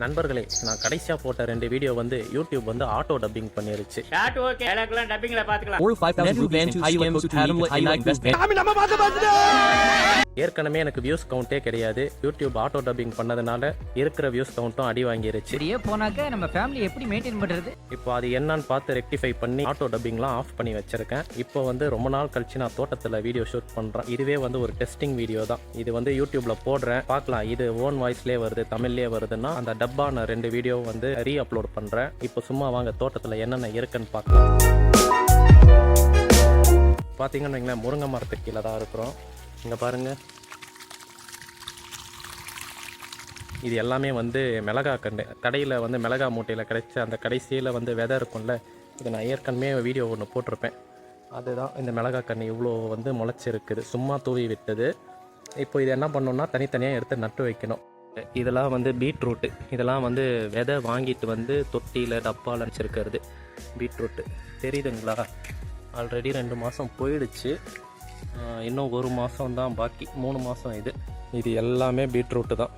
நண்பர்களே, நான் கடைசியா போட்ட 2 வீடியோ வந்து யூடியூப் வந்து ஆட்டோ டப்பிங் பண்ணிருச்சு. ஷார்ட் ஓகே, எல்லாம் டப்பிங்ல பாத்துக்கலாம். Or 5,000 rupees and how you cook Adam I like this ஏற்கனவே எனக்கு வியூஸ் கவுண்டே கிடையாது. யூடியூப் ஆட்டோ டப்பிங் பண்ணதுனால இருக்கிற வியூஸ் கவுண்ட்டும் அடி வாங்கிருச்சு. இப்படியே போனாக்க நம்ம ஃபேமிலி எப்படி மெயின்டைன் பண்றது? இப்போ அது என்னன்னு பார்த்து ரெக்டிஃபை பண்ணி ஆட்டோ டப்பிங்லாம் ஆஃப் பண்ணி வச்சிருக்கேன். இப்போ வந்து ரொம்ப நாள் கழிச்சு நான் தோட்டத்தில் வீடியோ ஷூட் பண்றேன். இதுவே வந்து ஒரு டெஸ்டிங் வீடியோ தான். இது வந்து யூடியூப்ல போடுறேன், பார்க்கலாம். இது ஓன் வாய்ஸ்லேயே வருது, தமிழ்லேயே வருதுன்னா அந்த டப்பான 2 வீடியோ வந்து ரீ அப்லோட் பண்றேன். இப்போ சும்மா வாங்க தோட்டத்தில் என்னென்ன இருக்குன்னு பார்க்கலாம். பார்த்தீங்கன்னு வைங்களேன், முருங்கை மரத்துக்கு கீழே தான் இருக்கிறோம். இங்கே பாருங்கள், இது எல்லாமே வந்து மிளகா கண்டு. கடையில் வந்து மிளகா மூட்டையில் கிடைச்ச அந்த கடைசியில் வந்து விதை இருக்கும்ல, இது நான் ஏற்கனவே வீடியோ ஒன்று போட்டிருப்பேன். அதுதான் இந்த மிளகா கன்று இவ்வளோ வந்து முளைச்சிருக்குது, சும்மா தூவி விட்டது. இப்போ இது என்ன பண்ணணும்னா தனித்தனியாக எடுத்து நட்டு வைக்கணும். இதெல்லாம் வந்து பீட்ரூட்டு, இதெல்லாம் வந்து விதை வாங்கிட்டு வந்து தொட்டியில் டப்பாவில் வச்சுருக்கிறது பீட்ரூட்டு. தெரியுதுங்களா? ஆல்ரெடி 2 மாதம் போயிடுச்சு, இன்னும் 1 மாதம் தான் பாக்கி, 3 மாதம். இது எல்லாமே பீட்ரூட்டு தான்,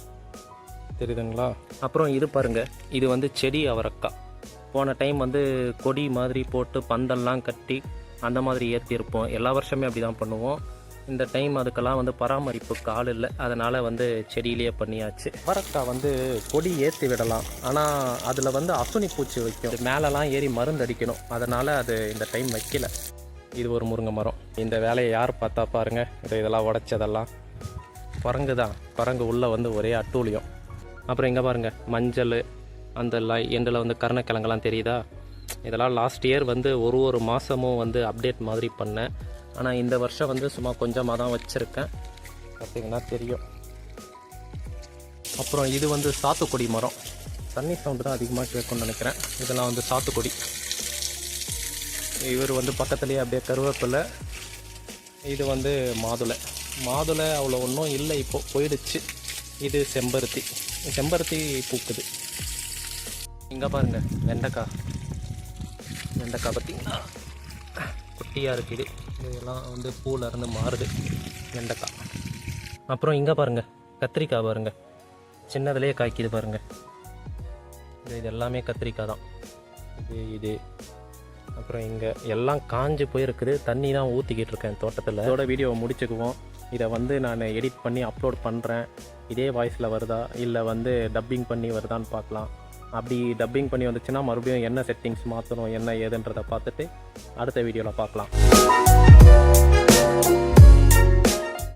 தெரியுதுங்களா? அப்புறம் இது பாருங்கள், இது வந்து செடி அவரைக்காய். போன டைம் வந்து கொடி மாதிரி போட்டு பந்தல்லாம் கட்டி அந்த மாதிரி ஏற்றிருப்போம். எல்லா வருஷமே அப்படி தான் பண்ணுவோம். இந்த டைம் அதுக்கெல்லாம் வந்து பராமரிப்புக்கு ஆள் இல்லை, அதனால் வந்து செடியிலேயே பண்ணியாச்சு. அவரைக்காய் வந்து கொடி ஏற்றி விடலாம், ஆனால் அதில் வந்து அசுனி பூச்சி வைக்கும், மேலெலாம் ஏறி மருந்து அடிக்கணும். அதனால் அது இந்த டைம் வைக்கல. இது ஒரு முருங்கை மரம். இந்த வேலையை யார் பார்த்தா பாருங்கள், இதெல்லாம் உடைச்சதெல்லாம் குரங்கு தான். குரங்கு உள்ளே வந்து ஒரே அட்டூழியம். அப்புறம் இங்கே பாருங்கள், மஞ்சள் அந்த எண்டில் வந்து கருணக்கிழங்கெல்லாம் தெரியுதா? இதெல்லாம் லாஸ்ட் இயர் வந்து ஒரு மாதமும் வந்து அப்டேட் மாதிரி பண்ணேன். ஆனால் இந்த வருஷம் வந்து சும்மா கொஞ்சமாக தான் வச்சுருக்கேன், பார்த்தீங்கன்னா தெரியும். அப்புறம் இது வந்து சாத்துக்குடி மரம். தண்ணி சவுண்டு தான் அதிகமாக கேட்கும்னு நினைக்கிறேன். இதெல்லாம் வந்து சாத்துக்குடி. இவர் வந்து பக்கத்துலேயே அப்படியே கருவேப்பிலை. இது வந்து மாதுளை அவ்வளோ ஒன்றும் இல்லை, இப்போது போயிடுச்சு. இது செம்பருத்தி பூக்குது. இங்கே பாருங்கள், வெண்டைக்காய் பார்த்திங்கன்னா குட்டியாக இருக்குது. இதெல்லாம் வந்து பூவில் இருந்து மாறுது வெண்டைக்காய். அப்புறம் இங்கே பாருங்கள், கத்திரிக்காய் பாருங்கள், சின்னதுலேயே காய்க்குது பாருங்கள். இது எல்லாமே கத்திரிக்காய் தான். இது அப்புறம் இங்கே எல்லாம் காஞ்சு போயிருக்குது, தண்ணி தான் ஊற்றிக்கிட்டு இருக்கேன் தோட்டத்தில். இதோட வீடியோவை முடிச்சுக்குவோம். இதை வந்து நான் எடிட் பண்ணி அப்லோட் பண்ணுறேன். இதே வாய்ஸில் வருதா இல்லை வந்து டப்பிங் பண்ணி வருதான்னு பார்க்கலாம். அப்படி டப்பிங் பண்ணி வந்துச்சுன்னா மறுபடியும் என்ன செட்டிங்ஸ் மாற்றணும் என்ன ஏதுன்றதை பார்த்துட்டு அடுத்த வீடியோவில் பார்க்கலாம்.